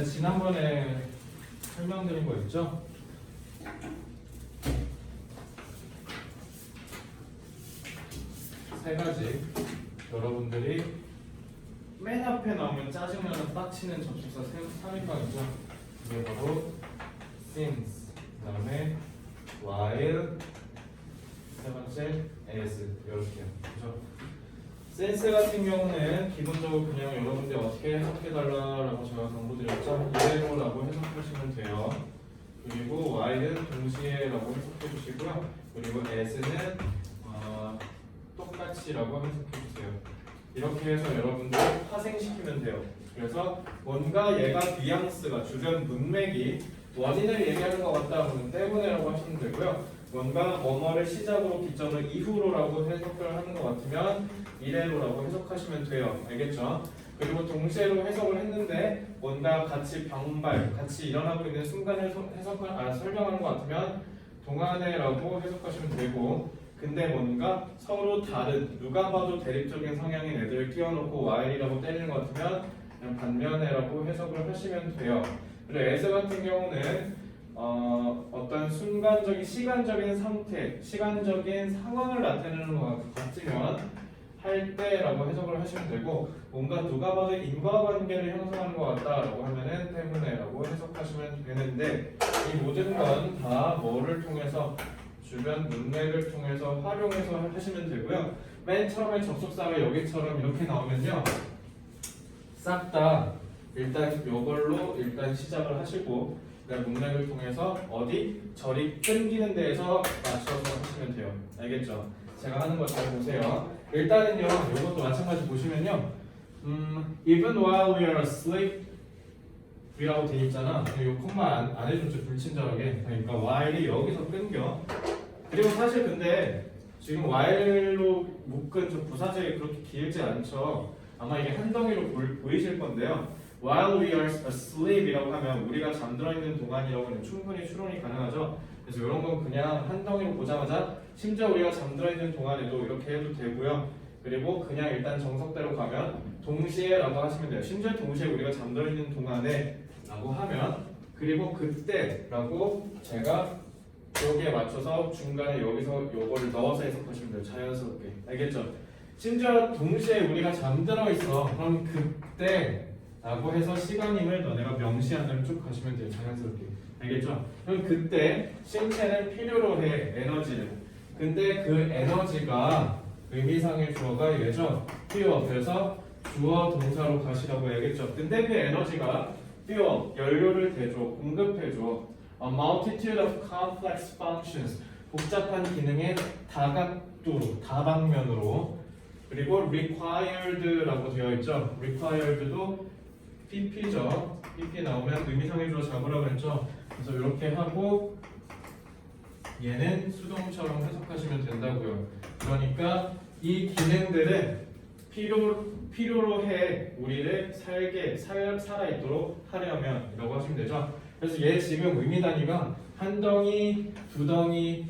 지난번에 설명드린 거 있죠? 세 가지 여러분들이 맨 앞에 나오면 짜증나는 빡치는 접속사 3인방이죠. 그게 바로 since, 그 다음에 while, 세 번째 as 이렇게요. 그죠? since 같은 경우는 기본적으로 그냥 여러분들이 어떻게 해석해달라고 제가 강조드렸죠. 이대로라고 해석하시면 돼요. 그리고 while은 동시에라고 해석해 주시고요. 그리고 as는 똑같이라고 해석해 주세요. 이렇게 해서 여러분들 파생시키면 돼요. 그래서 뭔가 얘가 뉘앙스가 주변 문맥이 원인을 얘기하는 것 같다 하면 때문에라고 하시면 되고요. 뭔가 뭐뭐를 시작으로 기점을 이후로라고 해석을 하는 것 같으면 이래로라고 해석하시면 돼요. 알겠죠? 그리고 동시에로 해석을 했는데 뭔가 같이 같이 일어나고 있는 순간을 설명하는 것 같으면 동안에라고 해석하시면 되고, 근데 뭔가 서로 다른 누가 봐도 대립적인 성향인 애들을 끼워놓고 while이라고 때리는 것 같으면 그냥 반면에라고 해석을 하시면 돼요. 그리고 as 같은 경우는 어떤 순간적인 시간적인 상태, 시간적인 상황을 나타내는 것 같으면 할 때라고 해석을 하시면 되고, 뭔가 누가 봐도 인과관계를 형성하는 것 같다라고 하면은 때문에라고 해석하시면 되는데, 이 모든 건 다 뭐를 통해서 주변 문맥을 통해서 활용해서 하시면 되고요. 맨 처음에 접속사가 여기처럼 이렇게 나오면요, 싹 다 일단 이걸로 일단 시작을 하시고, 그다음 문맥을 통해서 어디 저리 끊기는 데에서 맞춰서 하시면 돼요. 알겠죠? 제가 하는 거 잘 보세요. 일단은요, 이것도 마찬가지 보시면요, even while we are asleep 이라고 돼 있잖아. 이 콤마 안 해주면 좀 불친절하게. 그러니까 while이 여기서 끊겨. 그리고 사실 근데 지금 while로 묶은 저 부사절이 그렇게 길지 않죠. 아마 이게 한 덩이로 보이실 건데요. While we are asleep 이라고 하면 우리가 잠들어 있는 동안이라고 하면 충분히 추론이 가능하죠. 그래서 이런 건 그냥 한 덩이로 보자마자 심지어 우리가 잠들어 있는 동안에도 이렇게 해도 되고요. 그리고 그냥 일단 정석대로 가면 동시에라고 하시면 돼요. 심지어 동시에 우리가 잠들어 있는 동안에 라고 하면, 그리고 그때라고 제가 여기에 맞춰서 중간에 여기서 요거를 넣어서 해석하시면 돼요. 자연스럽게. 알겠죠? 심지어 동시에 우리가 잠들어 있어. 그럼 그때라고 해서 시간임을 너네가 명시하는 쭉 가시면 돼요. 자연스럽게. 알겠죠? 그럼 그때 신체는 필요로 해. 에너지를. 근데 그 에너지가 의미상의 주어가 얘죠. 필요. 그래서 주어 동사로 가시라고 해야겠죠. 근데 그 에너지가 fuel, 연료를 대줘, 공급해줘. A multitude of complex functions, 복잡한 기능의 다각도로, 다방면으로. 그리고 required라고 되어 있죠. required도 pp죠. pp 나오면 의미상의 주어 잡으라고 했죠. 그래서 이렇게 하고 얘는 수동처럼 해석하시면 된다고요. 그러니까 이 기능들은 필요로 해 우리를 살아있도록 하려면 이라고 하시면 되죠. 그래서 얘 지금 의미 단위가 한 덩이, 두 덩이,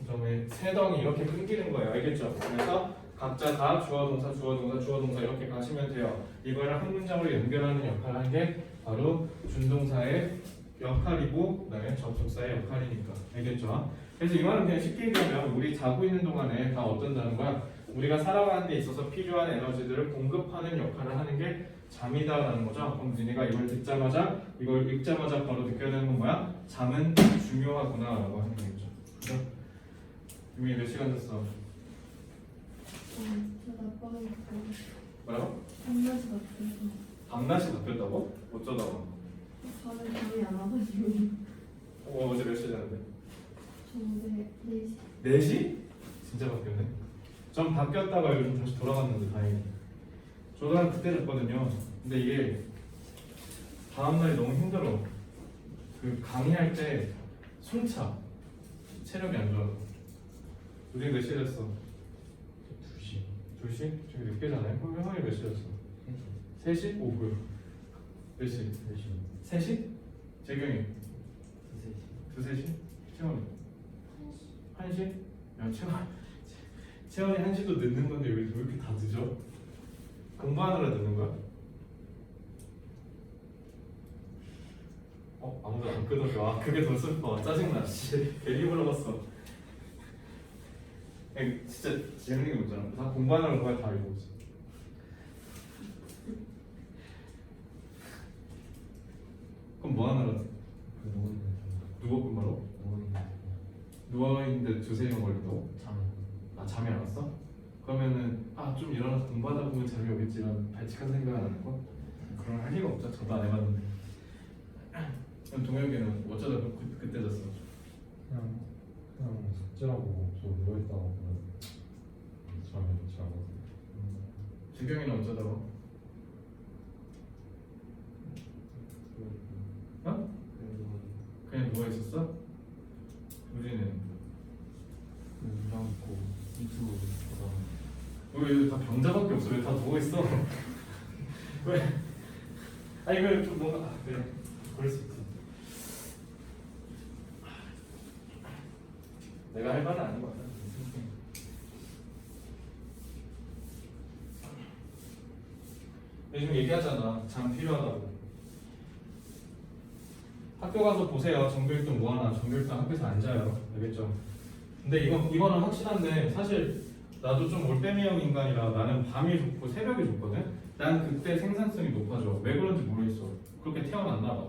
그다음에 세 덩이 이렇게 끊기는 거예요. 알겠죠? 그래서 각자 다 주어 동사, 주어 동사, 주어 동사 이렇게 가시면 돼요. 이거를 한 문장으로 연결하는 역할을 하는 게 바로 준동사의 역할이고, 그다음에 접속사의 역할이니까. 알겠죠? 그래서 이 말은 그냥 쉽게 얘기하면 우리 자고 있는 동안에 다 어떤다는 거야? 우리가 살아가는 데 있어서 필요한 에너지들을 공급하는 역할을 하는 게 잠이다라는 거죠. 그럼 니네가 이걸 듣자마자, 이걸 읽자마자 바로 느껴야 되는 건 뭐야? 잠은 중요하구나라고 하는 거겠죠. 그죠? 유민이 몇 시간 됐어? 뭐라고? 밤낮이 바뀌어서 밤낮이 바뀌었다고? 어쩌다가? 밤에 잠이 안 와가지고. 어제 몇 시에 잤는데? 저 어제 4시. 4시? 진짜 바뀌었네. 전 바뀌었다가 요즘 다시 돌아갔는데 다행히. 저도 그때 잤거든요. 근데 이게 다음날이 너무 힘들어. 그 강의할 때 숨차. 체력이 안 좋아서. 우리 몇 시에 잤어? 2시. 2시? 저기 늦게 자네? 그럼 형이 몇 시에 잤어? 3시? 오 뭐야? 몇 시? 3시. 3시? 재경이? 2시? 채원이? 1시? 야 채원이 1시도 늦는 건데 왜 이렇게 다 늦어? 공부하느라 늦는 거야? 아무도 안 끄덕여. 아, 그게 더 슬퍼. 짜증나. 씨, 괜히 물어봤어. 아니, 진짜 재밌는 게 뭐잖아. 다 공부하느라고 거의 다 읽고 있어. 그럼 뭐 하느라 누워 끝말로? 누워있는데 두세 시간 걸린다고? 잠이 안 왔어? 그러면은 좀 일어나서 공부하다 보면 잠이 오겠지 이런 발칙한 생각은 안 하는 거? 그런 할 리가 없죠. 저도 안 해봤는데. 그럼 동혁이는 어쩌다 그때 잤어? 그냥 숙제하고 좀 누워있다가 보면 잠이 좋지 않아서. 주경이는 어쩌다가? 어? 그냥 누워 있었어? 우리는 그냥 있고 유튜브 보다. 왜 다 병자밖에 없어? 왜 다 누워 있어? 왜? 아니 이거 좀 뭔가 그래 그럴 수 있지. 내가 할 말은 아닌 것 같아. 요즘 얘기하잖아. 잠 필요하다고. 학교 가서 보세요. 정규일등 뭐 하나? 정규일등 학교에서 안 자요. 알겠죠? 근데 이거는 확실한데 사실 나도 좀 올빼미형 인간이라 나는 밤이 좋고 새벽이 좋거든. 난 그때 생산성이 높아져. 왜 그런지 모르겠어. 그렇게 태어났나 봐.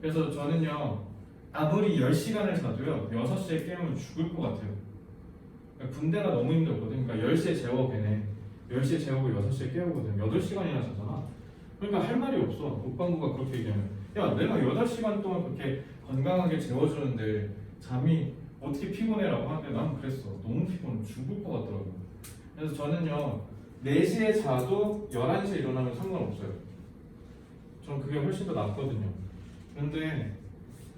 그래서 저는요 아무리 10시간을 자도요 6시에 깨우면 죽을 것 같아요. 그러니까 군대가 너무 힘들거든. 그러니까 10시에 재워 걔네. 10시에 재우고 6시에 깨우거든. 8시간이나 자잖아. 그러니까 할 말이 없어. 국방부가 그렇게 얘기하면 야 내가 8시간 동안 그렇게 건강하게 재워주는데 잠이 어떻게 피곤해라고 하는데 난 그랬어. 너무 피곤해. 죽을 것 같더라고. 그래서 저는요 4시에 자도 11시에 일어나면 상관없어요. 전 그게 훨씬 더 낫거든요. 그런데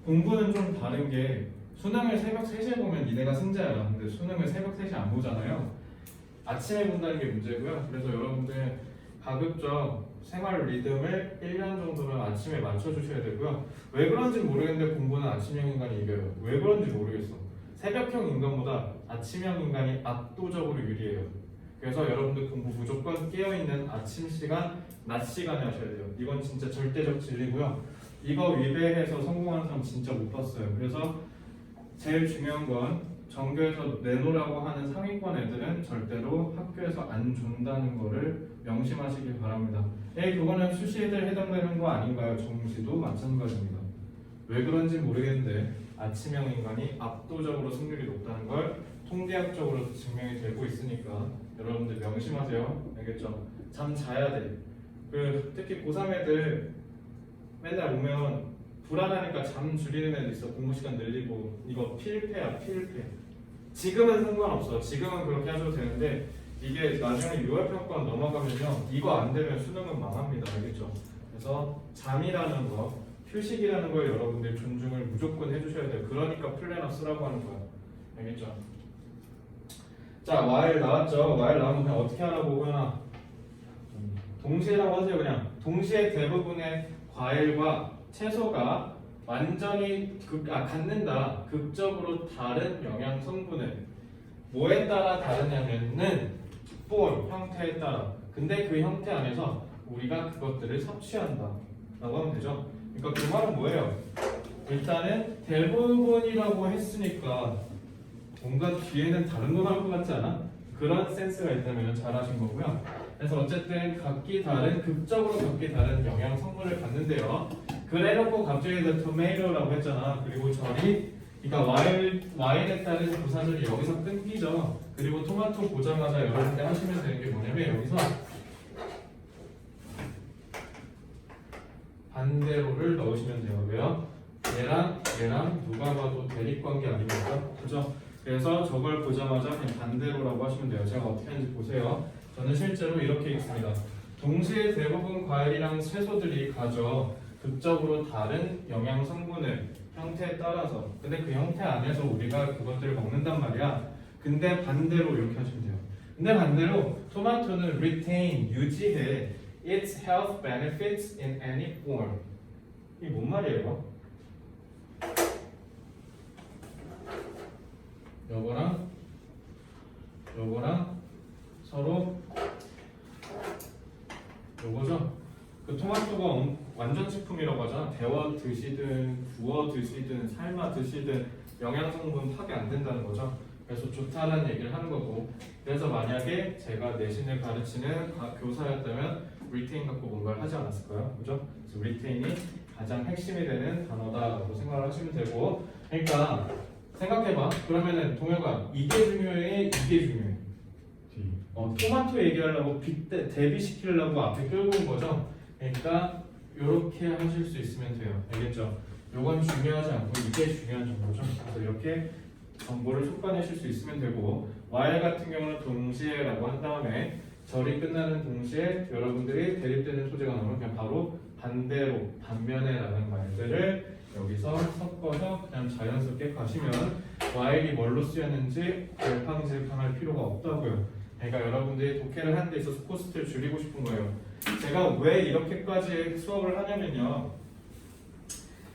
공부는 좀 다른 게 수능을 새벽 3시에 보면 니네가 승자야. 근데 수능을 새벽 3시에 안 보잖아요. 아침에 본다는 게 문제고요. 그래서 여러분들 가급적 생활 리듬을 1년 정도는 아침에 맞춰주셔야 되고요. 왜 그런지 모르겠는데 공부는 아침형 인간이 이겨요. 왜 그런지 모르겠어. 새벽형 인간보다 아침형 인간이 압도적으로 유리해요. 그래서 여러분들 공부 무조건 깨어있는 아침 시간, 낮 시간에 하셔야 돼요. 이건 진짜 절대적 진리고요. 이거 위배해서 성공하는 사람 진짜 못 봤어요. 그래서 제일 중요한 건 전교에서 내놓으라고 하는 상위권 애들은 절대로 학교에서 안 준다는 거를 명심하시길 바랍니다. 그거는 수시애들 해당되는 거 아닌가요? 정시도 마찬가지입니다. 왜 그런지 모르겠는데 아침형 인간이 압도적으로 승률이 높다는 걸 통계학적으로 증명이 되고 있으니까 여러분들 명심하세요. 알겠죠? 잠 자야 돼. 특히 고3 애들 맨날 오면 불안하니까 잠 줄이는 애들 있어. 공부 시간 늘리고. 이거 필패야 필패. 지금은 상관없어. 지금은 그렇게 하셔도 되는데 이게 나중에 6월 평가 넘어가면요 이거 안 되면 수능은 망합니다. 알겠죠? 그래서 잠이라는 거, 휴식이라는 걸 여러분들 존중을 무조건 해주셔야 돼요. 그러니까 플래너 쓰라고 하는 거야. 알겠죠? 자, while 나왔죠? while 나오면 그냥 어떻게 하라고 하나? 동시에라고 하세요. 그냥 동시에 대부분의 과일과 채소가 완전히 갖는다. 극적으로 다른 영양 성분을 뭐에 따라 다르냐면은 form, 형태에 따라. 근데 그 형태 안에서 우리가 그것들을 섭취한다 라고 하면 되죠. 그러니까 그 말은 뭐예요? 일단은 대부분이라고 했으니까 뭔가 뒤에는 다른 거 나올 것 같지 않아? 그런 센스가 있다면 잘하신 거고요. 그래서 어쨌든 각기 다른, 극적으로 각기 다른 영양 성분을 갖는데요. 그래놓고 갑자기 the tomato라고 했잖아. 그리고 절이, 그러니까 와인에 따른 부사절이 여기서 끊기죠. 그리고 토마토 보자마자 여러분들 하시면 되는 게 뭐냐면 여기서 반대로를 넣으시면 돼요. 왜요? 얘랑 누가 봐도 대립관계 아닙니까? 그죠? 그래서 저걸 보자마자 그냥 반대로라고 하시면 돼요. 제가 어떻게 하는지 보세요. 저는 실제로 이렇게 읽습니다. 동시에 대부분 과일이랑 채소들이 가져 극적으로 다른 영양 성분을 형태에 따라서. 근데 그 형태 안에서 우리가 그것들을 먹는단 말이야. 근데 반대로 이렇게 하시면 돼요. 근데 반대로 토마토는 retain, 유지해 its health benefits in any form. 이게 뭔 말이에요? 요거랑 서로 요거죠? 그 토마토가 완전 식품이라고 하잖아. 데워 드시든 구워 드시든 삶아 드시든 영양성분 파괴 안 된다는 거죠. 그래서 좋다는 얘기를 하는 거고, 그래서 만약에 제가 내신을 가르치는 교사였다면 리테인 갖고 뭔가를 하지 않았을까요? 그죠? 그래서 리테인이 가장 핵심이 되는 단어다라고 생각을 하시면 되고, 그러니까 생각해봐. 그러면은 동혁아, 이게 중요해, 이게 중요해. D. 토마토 얘기하려고 대비시키려고 앞에 끌고 온 거죠. 그러니까 이렇게 하실 수 있으면 돼요. 알겠죠? 요건 중요하지 않고 이게 중요한 정보죠. 그래서 이렇게 정보를 촉발하실 수 있으면 되고, while 같은 경우는 동시에라고 한 다음에 절이 끝나는 동시에 여러분들이 대립되는 소재가 나오면 그냥 바로 반대로, 반면에라는 말들을 여기서 섞어서 그냥 자연스럽게 가시면 while이 뭘로 쓰였는지 갈팡질팡할 필요가 없다고요. 그러니까 여러분들이 독해를 하는 데 있어서 코스트를 줄이고 싶은 거예요. 제가 왜 이렇게까지 수업을 하냐면요,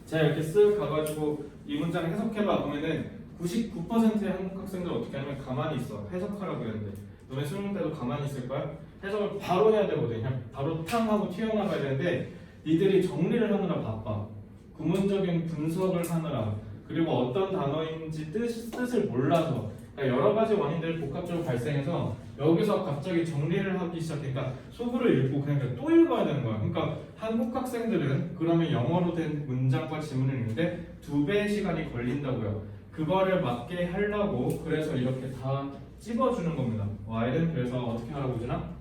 제가 이렇게 쓱 가가지고 이 문장 해석해봐 보면은 99%의 한국 학생들 어떻게 하냐면 가만히 있어. 해석하라고 했는데 너네 수능 때도 가만히 있을 거야? 해석을 바로 해야 되거든. 그냥 바로 탕 하고 튀어나가야 되는데 니들이 정리를 하느라 바빠. 구문적인 분석을 하느라, 그리고 어떤 단어인지 뜻을 몰라서, 그러니까 여러 가지 원인들이 복합적으로 발생해서 여기서 갑자기 정리를 하기 시작하니까 소구를 읽고 그냥 또 읽어야 되는 거야. 그러니까 한국 학생들은 그러면 영어로 된 문장과 지문을 읽는데 2배의 시간이 걸린다고요. 그거를 맞게 하려고 그래서 이렇게 다 찝어주는 겁니다. while은 그래서 어떻게 하라고 그러나?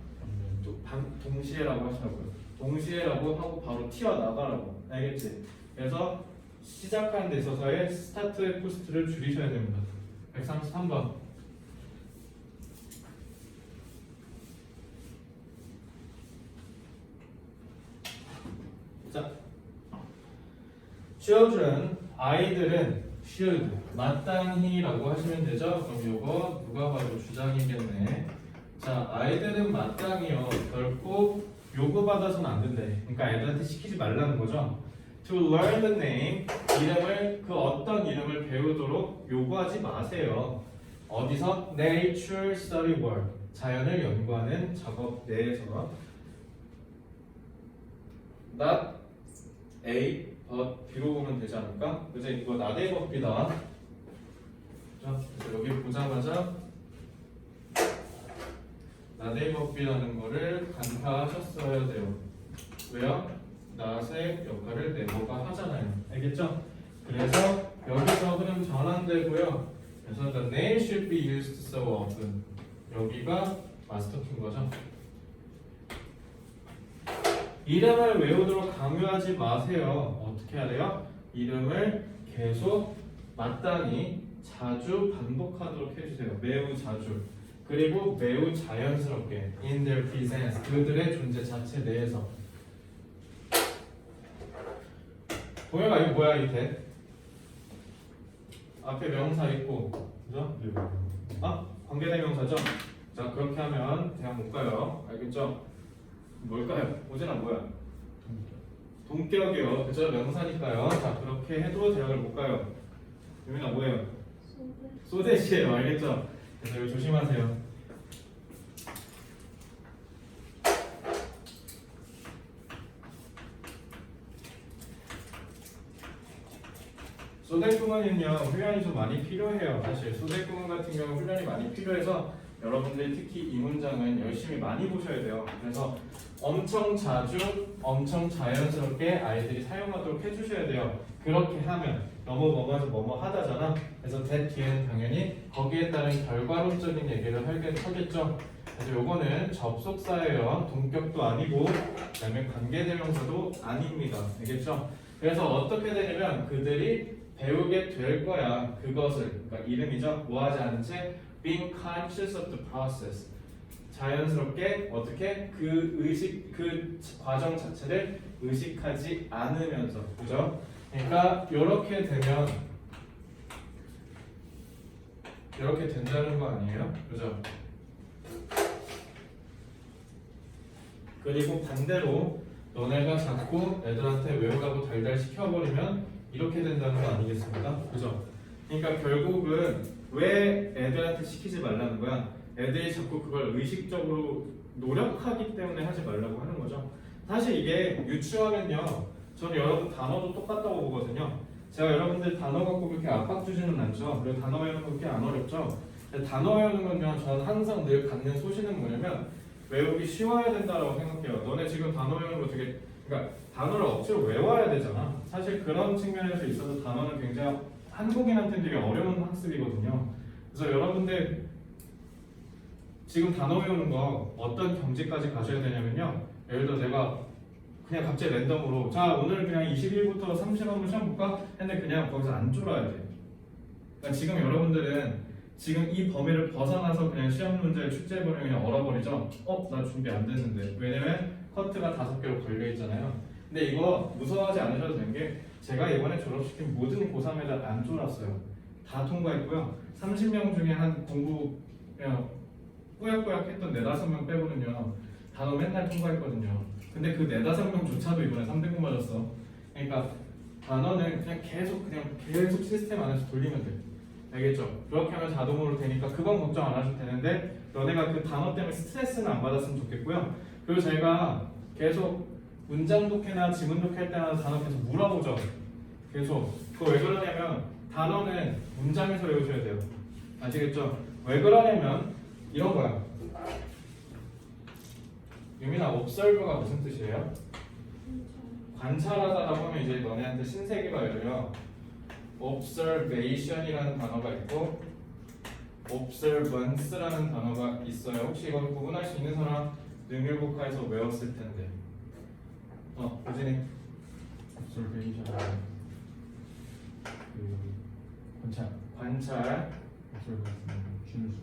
동시에라고 하시라고요. 동시에라고 하고 바로 튀어나가라고. 알겠지? 그래서 시작하는 데 있어서의 스타트 코스트를 줄이셔야 됩니다. 133번. 자, children, 아이들은 should, 마땅히라고 하시면 되죠. 그럼 요거 누가 봐도 주장이겠네. 자, 아이들은 마땅히요. 결코 요구받아서는 안 된대. 그러니까 애들한테 시키지 말라는 거죠. To learn the name, 이름을, 그 어떤 이름을 배우도록 요구하지 마세요. 어디서? Nature Study Work, 자연을 연구하는 작업 내에서. Not A, but B로 보면 되지 않을까? 그죠? 이거 not A, but B다. 자, 그래서 여기 보자마자 not A, but B라는 거를 간파하셨어야 돼요. 왜요? not의 역할을 네모가 하잖아요. 알겠죠? 그래서 여기서 흐름 전환되고요. 그래서 the name should be used so often. 여기가 마스터키인 거죠. 이름을 외우도록 강요하지 마세요. 어떻게 해야 돼요? 이름을 계속 마땅히 자주 반복하도록 해주세요. 매우 자주. 그리고 매우 자연스럽게 in their presence, 그들의 존재 자체 내에서. 동혁아, 이거 뭐야? 이 대? 앞에 명사 있고, 그죠? 아? 관계대명사죠? 자, 그렇게 하면 대학 못 가요. 알겠죠? 뭘까요? 오진아 뭐야? 동격이요. 그죠? 명사니까요. 자, 그렇게 해도 대학을 못 가요. 유민아 뭐예요? 소대시예요. 알겠죠? 그래서 이거 조심하세요. 소대구문은요 훈련이 좀 많이 필요해요. 사실 소대구문 같은 경우 훈련이 많이 필요해서 여러분들이 특히 이 문장은 열심히 많이 보셔야 돼요. 그래서 엄청 자주, 엄청 자연스럽게 아이들이 사용하도록 해주셔야 돼요. 그렇게 하면 너무 뭐뭐해서 뭐뭐 하다잖아. 그래서 that 뒤에는 당연히 거기에 따른 결과론적인 얘기를 하겠죠. 그래서 요거는 접속사예요. 동격도 아니고 그다음에 관계대명사도 아닙니다. 알겠죠? 그래서 어떻게 되냐면 그들이 배우게 될 거야. 그것을, 그러니까 이름이죠. 뭐 하지 않은 채 being conscious of the process, 자연스럽게 어떻게 그 의식, 그 과정 자체를 의식하지 않으면서, 그죠? 그러니까 이렇게 되면 이렇게 된다는 거 아니에요? 그죠? 그리고 반대로 너네가 자꾸 애들한테 외우라고 달달 시켜버리면 이렇게 된다는 거 아니겠습니까? 그죠? 그러니까 결국은 왜 애들한테 시키지 말라는 거야? 애들이 자꾸 그걸 의식적으로 노력하기 때문에 하지 말라고 하는 거죠. 사실 이게 유추하면요, 저는 여러분 단어도 똑같다고 보거든요. 제가 여러분들 단어 갖고 그렇게 압박 주지는 않죠. 그리고 단어 외우는 거 그렇게 안 어렵죠. 근데 단어 외우는 건요, 저는 항상 늘 갖는 소신은 뭐냐면 외우기 쉬워야 된다라고 생각해요. 너네 지금 단어 외우는 거 되게, 그러니까 단어를 억지로 외워야 되잖아. 사실 그런 측면에서 있어서 단어는 굉장히 한국인한테는 되게 어려운 학습이거든요. 그래서 여러분들 지금 단어 외우는 거 어떤 경지까지 가셔야 되냐면요. 예를 들어 내가 그냥 갑자기 랜덤으로 자 오늘 그냥 21부터 30 한번 시험 볼까? 했는데 그냥 거기서 안 줄어야 돼. 그러니까 지금 여러분들은 지금 이 범위를 벗어나서 그냥 시험 문제를 출제해버리면 그냥 얼어버리죠. 나 준비 안 됐는데. 왜냐면 커트가 5개로 걸려있잖아요. 근데 이거 무서워하지 않으셔도 되는 게 제가 이번에 졸업시킨 모든 고3애들 안 졸았어요. 다 통과했고요. 30명 중에 한 공부 그냥 꾸역꾸역 했던 4-5명 빼고는요. 단어 맨날 통과했거든요. 근데 그 4-5명조차도 이번에 300분 맞았어. 그러니까 단어는 그냥 계속 시스템 안에서 돌리면 돼. 알겠죠? 그렇게 하면 자동으로 되니까 그건 걱정 안 하셔도 되는데 너네가 그 단어 때문에 스트레스는 안 받았으면 좋겠고요. 그리고 저희가 계속 문장 독해나 지문 독해할 때마다 단어 계속 물어보죠. 계속. 그거 왜 그러냐면 단어는 문장에서 외우셔야 돼요. 아시겠죠? 왜 그러냐면 이런 거야. 유민아, observe가 무슨 뜻이에요? 관찰하다라고 하면 이제 너네한테 신세계가 열려. observation이라는 단어가 있고 observance라는 단어가 있어요. 혹시 이걸 구분할 수 있는 사람 능률국화에서 외웠을 텐데. 고진이. observation. 관찰. observation. 준수.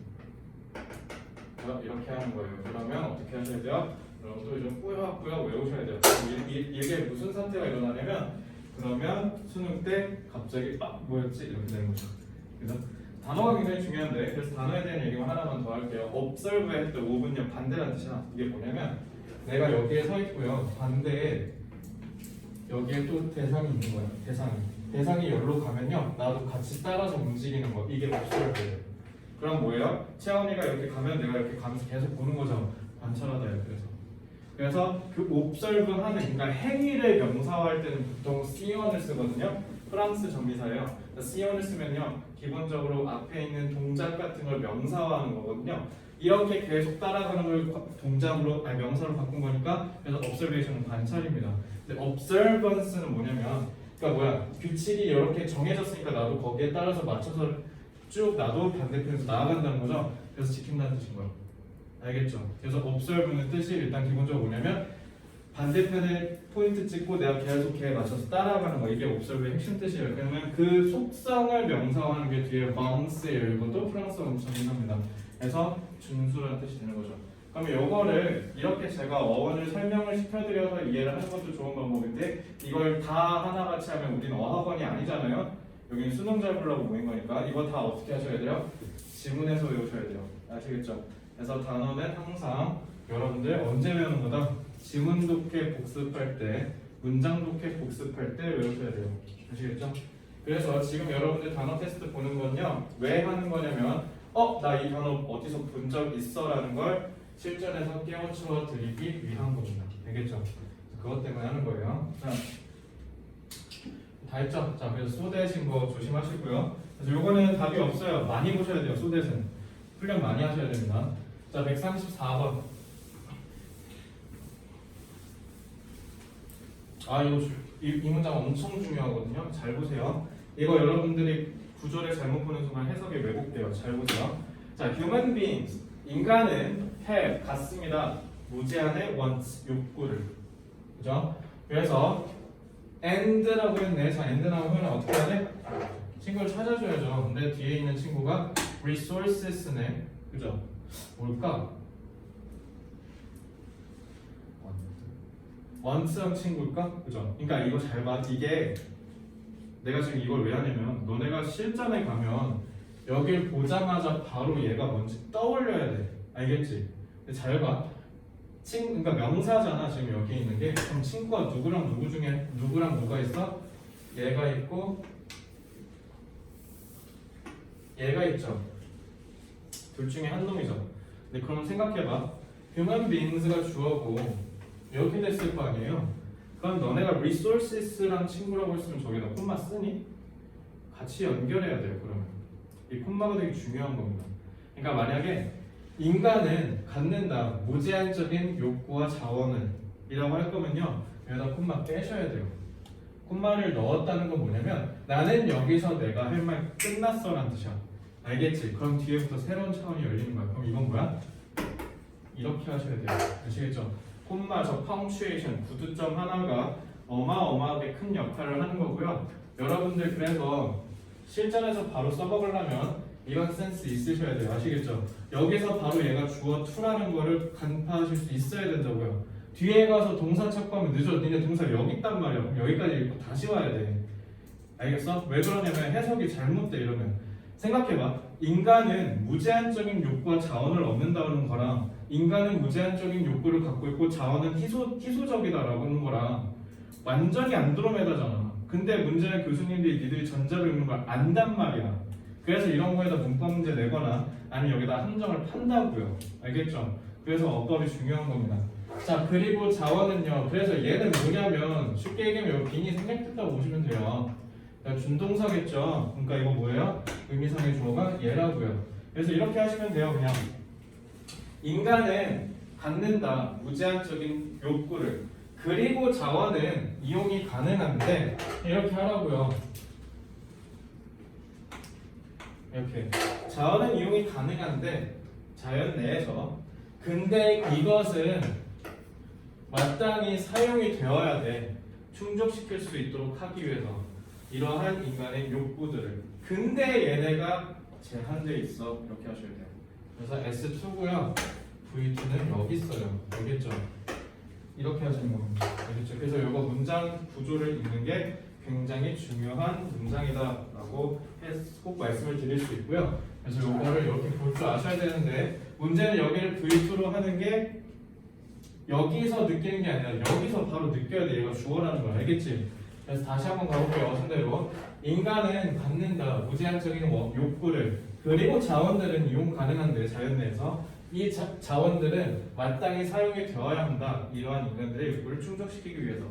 이렇게 하는 거예요. 그러면 어떻게 하셔야 돼요? 여러분도 좀 꾸역꾸역 외우셔야 돼요. 이게 무슨 사태가 일어나냐면 그러면 수능 때 갑자기 뭐였지? 이렇게 되는 거죠. 그래서 단어가 굉장히 중요한데 그래서 단어에 대한 얘기만 하나만 더 할게요. observe 할 때 5분요 반대라는 뜻이야. 이게 뭐냐면 내가 여기에 서 있고요. 반대에 여기에 또 대상이 있는 거예요. 대상이 여기로 가면요. 나도 같이 따라서 움직이는 거. 이게 observe예요. 그럼 뭐예요? 채원이가 이렇게 가면 내가 이렇게 가면서 계속 보는 거죠. 관찰하다요. 그래서 그 observe 하는 그러니까 행위를 명사화할 때는 보통 cion을 쓰거든요. 프랑스 전미사예요. cion을 쓰면요 기본적으로 앞에 있는 동작 같은 걸 명사화하는 거거든요. 이렇게 계속 따라가는 걸 동작으로 명사로 바꾼 거니까 그래서 observation은 관찰입니다. 근데 observance는 뭐냐면 그러니까 규칙이 이렇게 정해졌으니까 나도 거기에 따라서 맞춰서 쭉 나도 반대편에서 나아간다는 거죠. 그래서 지킨다는 뜻인 거예요. 알겠죠? 그래서 observe는 뜻이 일단 기본적으로 뭐냐면 반대편에 포인트 찍고 내가 계속 걔에 맞춰서 따라가는 거. 이게 observe의 핵심 뜻이에요. 그러면 그 속성을 명사화하는 게 뒤에 bounce예요. 이것도 프랑스어 음성입니다. 그래서 준수라는 뜻이 되는 거죠. 그러면 이거를 이렇게 제가 어원을 설명을 시켜드려서 이해를 하는 것도 좋은 방법인데 이걸 다 하나같이 하면 우리는 어학원이 아니잖아요. 여기는 수능 잘 보려고 모인 거니까 이거 다 어떻게 하셔야 돼요? 지문에서 외우셔야 돼요. 아시겠죠? 그래서 단어는 항상 여러분들 언제 외우는 거다? 지문 독해 복습할 때, 문장 독해 복습할 때 외우셔야 돼요. 아시겠죠? 그래서 지금 여러분들 단어 테스트 보는 건요. 왜 하는 거냐면 나 이 단어 어디서 본 적 있어 라는 걸 실전에서 깨우쳐 드리기 위한 겁니다. 알겠죠? 그것 때문에 하는 거예요. 자, 다 했죠? 자, 그래서 소댓인 거 조심하시고요. 그래서 요거는 답이 없어요. 많이 보셔야 돼요. 소댓은. 훈련 많이 하셔야 됩니다. 자, 134번. 이 문장 엄청 중요하거든요. 잘 보세요. 이거 여러분들이 구조를 잘못 보는 순간 해석이 왜곡돼요. 잘 보세요. 자, human beings. 인간은 have, 갖습니다. 무제한의 wants, 욕구를. 그죠? 그래서 and라고 했네. 자, and 나오면 어떻게 해야 돼? 친구를 찾아줘야죠. 근데 뒤에 있는 친구가 resources네. 그죠? 뭘까? 원스형 친구일까? 그죠? 그러니까 이거 잘 봐. 이게 내가 지금 이걸 왜 하냐면 너네가 실전에 가면 여길 보자마자 바로 얘가 뭔지 떠올려야 돼. 알겠지? 근데 잘 봐. 그러니까 명사잖아. 지금 여기 있는 게. 그럼 친구가 누구랑 누구 중에 누구랑 누가 있어? 얘가 있고 얘가 있죠. 둘 중에 한 놈이죠. 근데 그럼 생각해봐. human beings가 주어고 이렇게 됐을 거 아니에요? 그럼 너네가 resources랑 친구라고 했으면 저기다 콤마 쓰니? 같이 연결해야 돼요. 그러면 이 콤마가 되게 중요한 겁니다. 그러니까 만약에 인간은 갖는다 무제한적인 욕구와 자원을 이라고 할 거면요, 여기다 콤마 빼셔야 돼요. 콤마를 넣었다는 건 뭐냐면 나는 여기서 내가 할 말 끝났어 라는 뜻이야. 알겠지? 그럼 뒤에부터 새로운 차원이 열리는 거야. 그럼 이건 뭐야? 이렇게 하셔야 돼요. 아시겠죠? 콤마 저 펑츄에이션 구두점 하나가 어마어마하게 큰 역할을 하는 거고요. 여러분들 그래서 실전에서 바로 써먹으려면 이런 센스 있으셔야 돼요. 아시겠죠? 여기서 바로 얘가 주어 to라는 거를 간파하실 수 있어야 된다고요. 뒤에 가서 동사 찾고 하면 늦어. 니네 동사 여기 있단 말이야. 그럼 여기까지 읽고 다시 와야 돼. 알겠어? 왜 그러냐면 해석이 잘못돼 이러면. 생각해봐. 인간은 무제한적인 욕구와 자원을 얻는다는 거랑 인간은 무제한적인 욕구를 갖고 있고 자원은 희소적이다라고 하는 거랑 완전히 안드로메다잖아. 근데 문제는 교수님들이 니들이 전자로 읽는 걸 안단 말이야. 그래서 이런 거에다 문법 문제 내거나 아니면 여기다 함정을 판다고요. 알겠죠? 그래서 어법이 중요한 겁니다. 자, 그리고 자원은요. 그래서 얘는 뭐냐면 쉽게 얘기하면 여기 빈이 생략됐다고 보시면 돼요. 그러니까 준동사겠죠. 그러니까 이거 뭐예요? 의미상의 주어가 얘라고요. 그래서 이렇게 하시면 돼요. 그냥 인간은 갖는다 무제한적인 욕구를, 그리고 자원은 이용이 가능한데 이렇게 하라고요. 이렇게 자원은 이용이 가능한데 자연 내에서, 근데 이것은 마땅히 사용이 되어야 돼. 충족시킬 수 있도록 하기 위해서 이러한 인간의 욕구들을. 근데 얘네가 제한돼 있어. 이렇게 하셔야 돼요. 그래서 S2고요. V2는 여기 있어요. 알겠죠? 이렇게 하시는 겁니다. 알겠죠? 그래서 이거 문장 구조를 읽는 게 굉장히 중요한 문장이다라고 꼭 말씀을 드릴 수 있고요. 그래서 이거를 이렇게 볼 줄 아셔야 되는데 문제는 여기를 V2로 하는 게 여기서 느끼는 게 아니라 여기서 바로 느껴야 돼. 얘가 주어라는 거 알겠지? 그래서 다시 한번 가볼게요. 순대로 인간은 갖는다 무제한적인 욕구를, 그리고 자원들은 이용 가능한데 자연 내에서 이 자원들은 마땅히 사용이 되어야 한다. 이러한 인간들의 욕구를 충족시키기 위해서.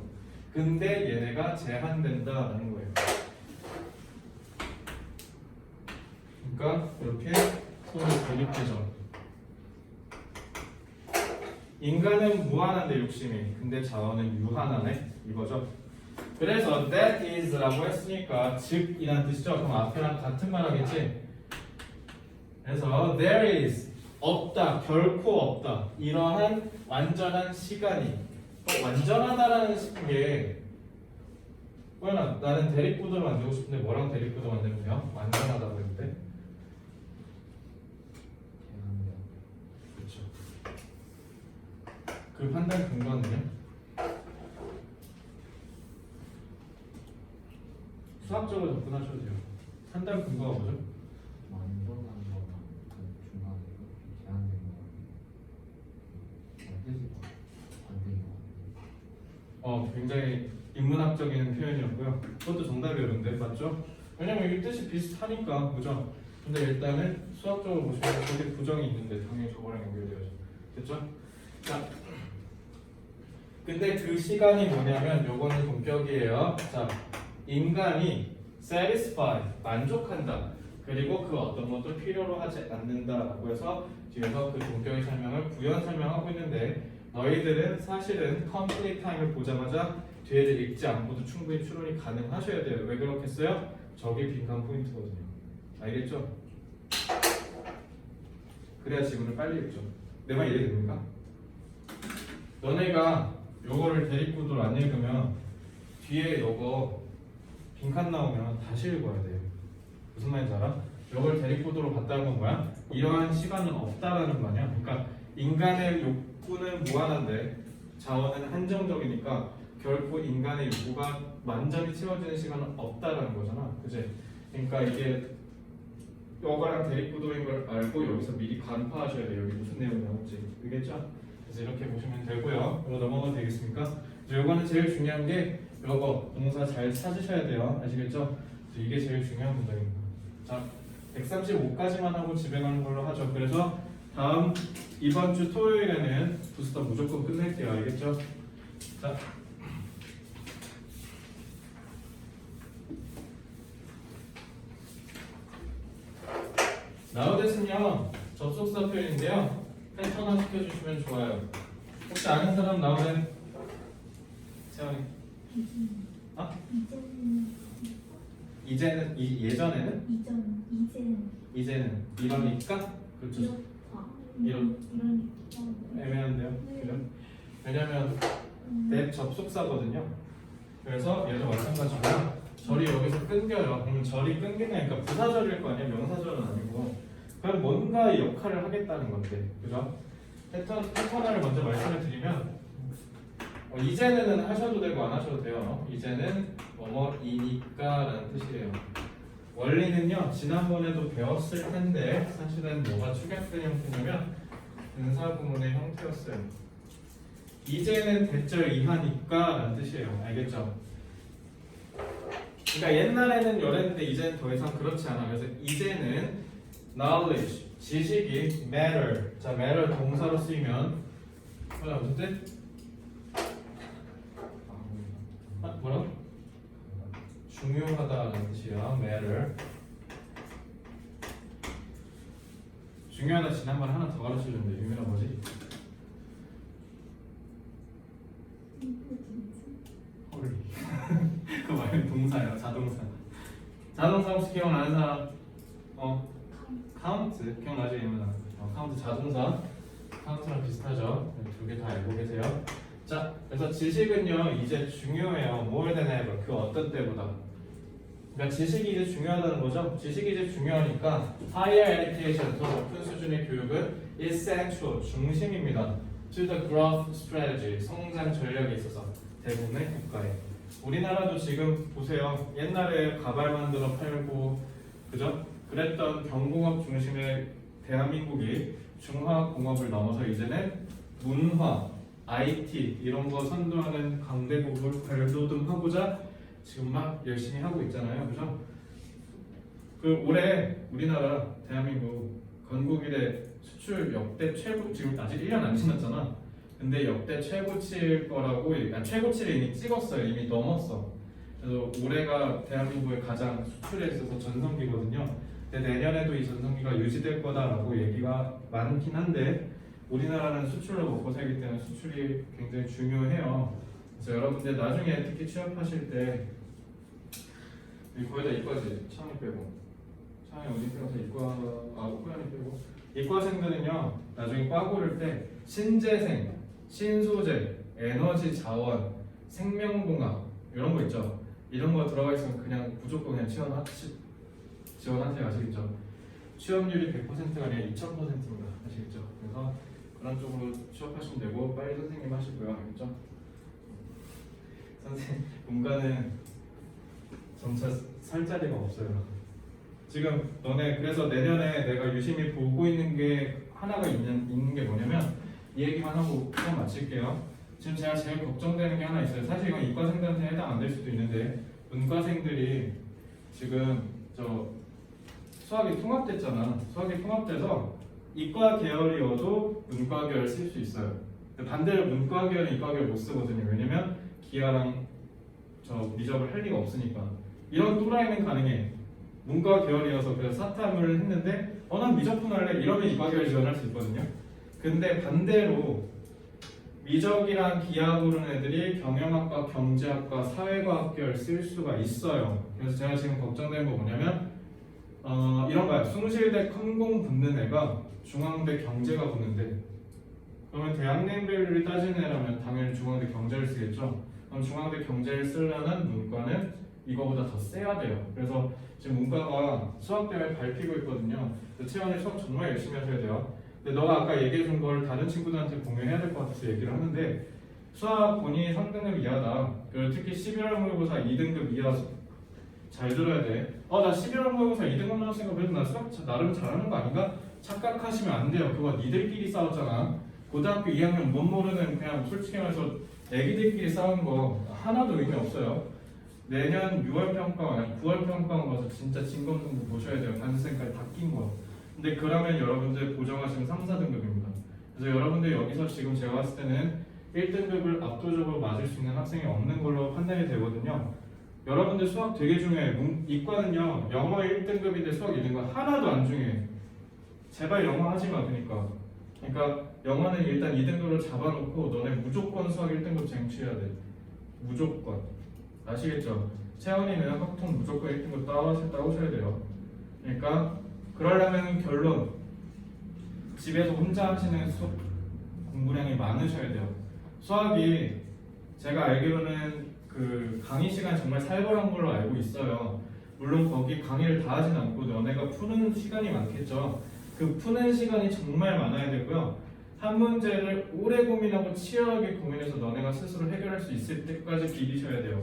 근데 얘네가 제한된다라는 거예요. 그러니까 이렇게 서로 대립되죠. 인간은 무한한데 욕심이, 근데 자원은 유한하네 이거죠. 그래서 that is라고 했으니까 즉이란 뜻이죠. 그럼 앞에랑 같은 말 하겠지. 그래서 there is 없다, 결코 없다. 이러한 완전한 시간이, 완전하다라는 게 뭐야? 나는 대립구도를 만들고 싶은데 뭐랑 대립구도 만들면 돼요? 완전하다고 했는데. 그렇죠. 그 판단 근거는요? 수학적으로 접근하셔도 돼요. 판단 근거가 뭐죠? 완전한 거랑 그 중간에 제한된 거 굉장히 인문학적인 표현이었고요. 그것도 정답이었는데 맞죠? 왜냐면 이게 뜻이 비슷하니까, 그죠? 근데 일단은 수학적으로 보시면 거기 부정이 있는데 당연히 저거랑 연결되어져. 됐죠? 자, 근데 그 시간이 뭐냐면 요거는 동격이에요. 자, 인간이 satisfy, 만족한다. 그리고 그 어떤 것도 필요로 하지 않는다라고 해서 뒤에서 그 동격의 설명을 부연 설명하고 있는데, 너희들은 사실은 complete time을 보자마자 뒤에를 읽지 않고도 충분히 추론이 가능하셔야 돼요. 왜 그렇겠어요? 저게 빈칸 포인트거든요. 알겠죠? 그래야 지문을 빨리 읽죠. 내 말 이해됩니까? 너네가 요거를 대립구도를 안 읽으면 뒤에 요거 빈칸 나오면 다시 읽어야 돼요. 무슨 말인지 알아? 요걸 대립구도로 봤다는 건 뭐야? 이러한 시간은 없다라는 거 아니야? 그러니까 인간의 욕구는 무한한데 자원은 한정적이니까 결코 인간의 욕구가 완전히 채워지는 시간은 없다라는 거잖아. 그치? 그러니까 이게 요거랑 대립구도인 걸 알고 여기서 미리 간파하셔야 돼요. 여기 무슨 내용이 나올지. 알겠죠? 그래서 이렇게 보시면 되고요. 이거 넘어가도 되겠습니까? 요거는 제일 중요한 게 요거 동사 잘 찾으셔야 돼요. 아시겠죠? 이게 제일 중요한 문장입니다. 자, 135까지만 하고 집에 가는 걸로 하죠. 그래서 다음 이번 주 토요일에는 부스터 무조건 끝낼게요. 알겠죠? 자, 나우댓은요 접속사 표현인데요. 패턴화 시켜주시면 좋아요. 혹시 아는 사람 나우댓? 세원이. 아? 이제는 예전에는? 이제는 이러니까? 그렇죠. 이러니까 애매한데요. 그죠? 왜냐면 내 접속사거든요. 그래서 얘도 마찬가지고요. 절이 여기서 끊겨요. 그러면 절이 끊기니까 부사절일 거 아니에요. 명사절은 아니고. 그럼 뭔가 역할을 하겠다는 건데, 그죠? 패턴화를 먼저 말씀을 드리면 이제는 하셔도 되고 안 하셔도 돼요. 이제는 뭐뭐이니까 라는 뜻이에요. 원리는요 지난번에도 배웠을 텐데 사실은 뭐가 축약된 형태냐면 근사구문의 형태였어요. 이제는 대절 이하니까 라는 뜻이에요. 알겠죠? 그러니까 옛날에는 이랬는데 이제는 더 이상 그렇지 않아. 그래서 이제는 knowledge, 지식이 matter. 자, matter 동사로 쓰이면 무슨 뜻? 뭐라고? 중요하다는 뜻이야. matter. 중요하다 지난번에 하나 더 가르쳐줬는데 유명한 뭐지? 헐리. 그거 말고 동사야. 자동사. 자동사 혹시 기억나는 사람? 카운트 기억나죠? 카운트 자동사. 카운트랑 비슷하죠? 두 개 다 알고 계세요? 자, 그래서 지식은요 이제 중요해요. more than ever. 그 어떤 때보다. 그러니까 지식이 이제 중요하다는 거죠. 지식이 이제 중요하니까 higher education, 더 높은 수준의 교육은 essential, 중심입니다. to the growth strategy, 성장 전략에 있어서 대부분의 국가에. 우리나라도 지금 보세요. 옛날에 가발 만들어 팔고 그죠? 그랬던 경공업 중심의 대한민국이 중화공업을 넘어서 이제는 문화, IT 이런 거 선도하는 강대국을 발돋움하고자 지금 막 열심히 하고 있잖아요, 그죠? 그 올해 우리나라 대한민국 건국 이래 수출 역대 최고 지금 아직 1년 안 지났잖아. 근데 역대 최고치일 거라고 최고치를 이미 찍었어요, 이미 넘었어. 그래서 올해가 대한민국의 가장 수출에 있어서 전성기거든요. 근데 내년에도 이 전성기가 유지될 거다라고 얘기가 많긴 한데. 우리나라는 수출로 먹고 살기 때문에 수출이 굉장히 중요해요. 그래서 여러분들 나중에 특히 취업하실 때 거의 다 이과지. 창이 빼고 창이 어디 빼서 이과 호연이 빼고 이과생들은요 나중에 과 고를 때 신재생, 신소재, 에너지 자원, 생명공학 이런 거 있죠. 이런 거 들어가 있으면 그냥 무조건 그냥 지원하세요. 아시겠죠? 취업률이 100%가 아니라 2000%입니다. 아시겠죠? 그래서 그런 쪽으로 취업하시면 되고 빨리 선생님 하시고요. 알겠죠? 선생님 문과는 점차 살 자리가 없어요. 지금 너네 그래서 내년에 내가 유심히 보고 있는 게 하나가 있는 게 뭐냐면 이 얘기만 하고 그냥 마칠게요. 지금 제가 제일 걱정되는 게 하나 있어요. 사실 이건 이과생들한테 해당 안 될 수도 있는데 문과생들이 지금 저 수학이 통합됐잖아. 수학이 통합돼서 이과 계열이어도 문과 계열 쓸 수 있어요. 반대로 문과 계열은 이과 계열 못 쓰거든요. 왜냐면 기하랑 저 미적을 할 리가 없으니까. 이런 또라이는 가능해. 문과 계열이어서 그래서 사탐을 했는데 난 미적분 할래 이러면 이과 계열 지원할 수 있거든요. 근데 반대로 미적이랑 기하 고르는 애들이 경영학과, 경제학과, 사회과학 계열 쓸 수가 있어요. 그래서 제가 지금 걱정되는 거 뭐냐면 이런 거야. 숭실대 컴공 붙는 애가 중앙대 경제가 붙는데 그러면 대학 레벨을 따지는 애라면 당연히 중앙대 경제를 쓰겠죠. 그럼 중앙대 경제를 쓰려면 문과는 이거보다 더 세야 돼요. 그래서 지금 문과가 수학 때문에 밟히고 있거든요. 채원이 수학 정말 열심히 하셔야 돼요. 근데 너가 아까 얘기해준 걸 다른 친구들한테 공유해야 될 것 같아서 얘기를 하는데 수학 본인이 3등급 이하다. 그리고 특히 11월 모의고사 2등급 이하 잘 들어야 돼. 나 11월 모의고사 2등급 나왔으니까 그래도 나 수학 나름 잘하는 거 아닌가? 착각하시면 안 돼요. 그거 니들끼리 싸웠잖아. 고등학교 2학년 못 모르는 그냥 솔직히 말해서 애기들끼리 싸운 거 하나도 의미 없어요. 내년 6월 평가, 아니 9월 평가 가서 진짜 진검승부 보셔야 돼요. 단수생까지 다 낀 거. 근데 그러면 여러분들 고정하시면 3, 4등급입니다. 그래서 여러분들 여기서 지금 제가 봤을 때는 1등급을 압도적으로 맞을 수 있는 학생이 없는 걸로 판단이 되거든요. 여러분들 수학 되게 중요해. 이과는요 영어 1등급인데 수학 2등급 하나도 안 중요해. 제발 영어 하지 마. 그러니까 영어는 일단 2등급으로 잡아놓고 너네 무조건 수학 1등급 쟁취해야 돼. 무조건. 아시겠죠? 채원이는 학통 무조건 1등급 따오셔야 돼요. 그러니까 그러려면 결론 집에서 혼자 하시는 수업 공부량이 많으셔야 돼요. 수학이 제가 알기로는 그 강의 시간이 정말 살벌한 걸로 알고 있어요. 물론 거기 강의를 다 하진 않고 너네가 푸는 시간이 많겠죠. 그 푸는 시간이 정말 많아야 되고요. 한 문제를 오래 고민하고 치열하게 고민해서 너네가 스스로 해결할 수 있을 때까지 비비셔야 돼요.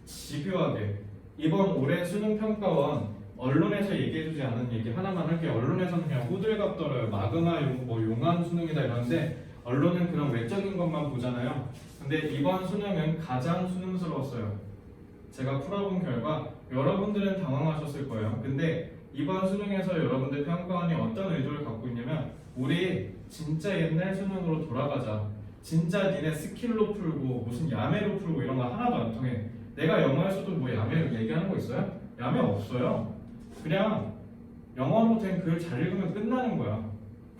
집요하게. 이번 올해 수능평가원 언론에서 얘기해주지 않은 얘기 하나만 할게요. 언론에서는 그냥 호들갑 떨어요. 마그마 용한 수능이다 이러는데 언론은 그런 외적인 것만 보잖아요. 근데 이번 수능은 가장 수능스러웠어요. 제가 풀어본 결과 여러분들은 당황하셨을 거예요. 근데 이번 수능에서 여러분들 평가원이 어떤 의도를 갖고 있냐면 우리 진짜 옛날 수능으로 돌아가자. 진짜 니네 스킬로 풀고 무슨 야매로 풀고 이런 거 하나도 안 통해. 내가 영어에서도 뭐 야매 얘기하는 거 있어요? 야매 없어요. 그냥 영어로 된 글 잘 읽으면 끝나는 거야.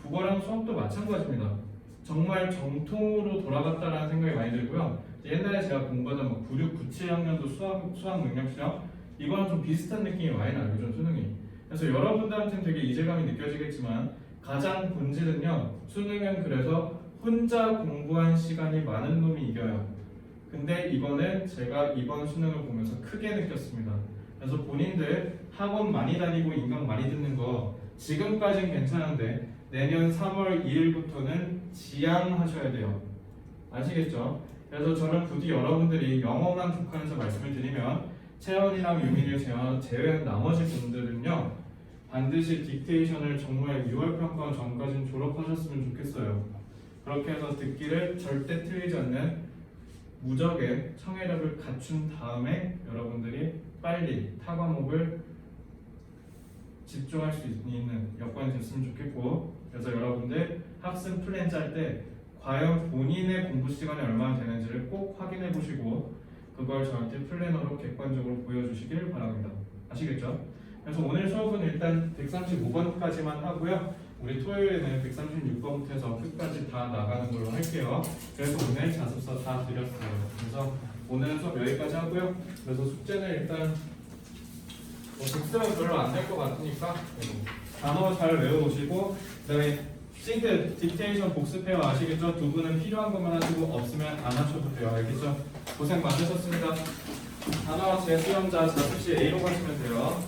국어랑 수학도 마찬가지입니다. 정말 정통으로 돌아갔다라는 생각이 많이 들고요. 옛날에 제가 공부하던 뭐 96, 97학년도 수학 능력 시험 이거랑 좀 비슷한 느낌이 많이 나요. 요즘 수능이. 그래서 여러분들한테는 되게 이질감이 느껴지겠지만 가장 본질은요. 수능은 그래서 혼자 공부한 시간이 많은 놈이 이겨요. 근데 이거는 제가 이번 수능을 보면서 크게 느꼈습니다. 그래서 본인들 학원 많이 다니고 인강 많이 듣는 거 지금까진 괜찮은데 내년 3월 2일부터는 지양하셔야 돼요. 아시겠죠? 그래서 저는 부디 여러분들이 영어만 국한해서 말씀을 드리면 채원이랑 유민을 제외한 나머지 분들은요 반드시 딕테이션을 정말 6월 평가 전까지는 졸업하셨으면 좋겠어요. 그렇게 해서 듣기를 절대 틀리지 않는 무적의 청해력을 갖춘 다음에 여러분들이 빨리 타 과목을 집중할 수 있는 여건이 됐으면 좋겠고 그래서 여러분들 학습 플랜 짤 때 과연 본인의 공부 시간이 얼마나 되는지를 꼭 확인해 보시고 그걸 저한테 플래너로 객관적으로 보여주시길 바랍니다. 아시겠죠? 그래서 오늘 수업은 일단 135번까지만 하고요. 우리 토요일에는 136번부터 해서 끝까지 다 나가는 걸로 할게요. 그래서 오늘 자습서 다 드렸어요. 그래서 오늘 수업 여기까지 하고요. 그래서 숙제는 일단 복습은 별로 안 될 것 같으니까 단어 잘 외워오시고 그다음에 싱크 딕테이션 복습해요. 아시겠죠? 두 분은 필요한 것만 하시고 없으면 안 하셔도 돼요. 알겠죠? 고생 많으셨습니다. 단어 재수영자 자습시 A로 가시면 돼요.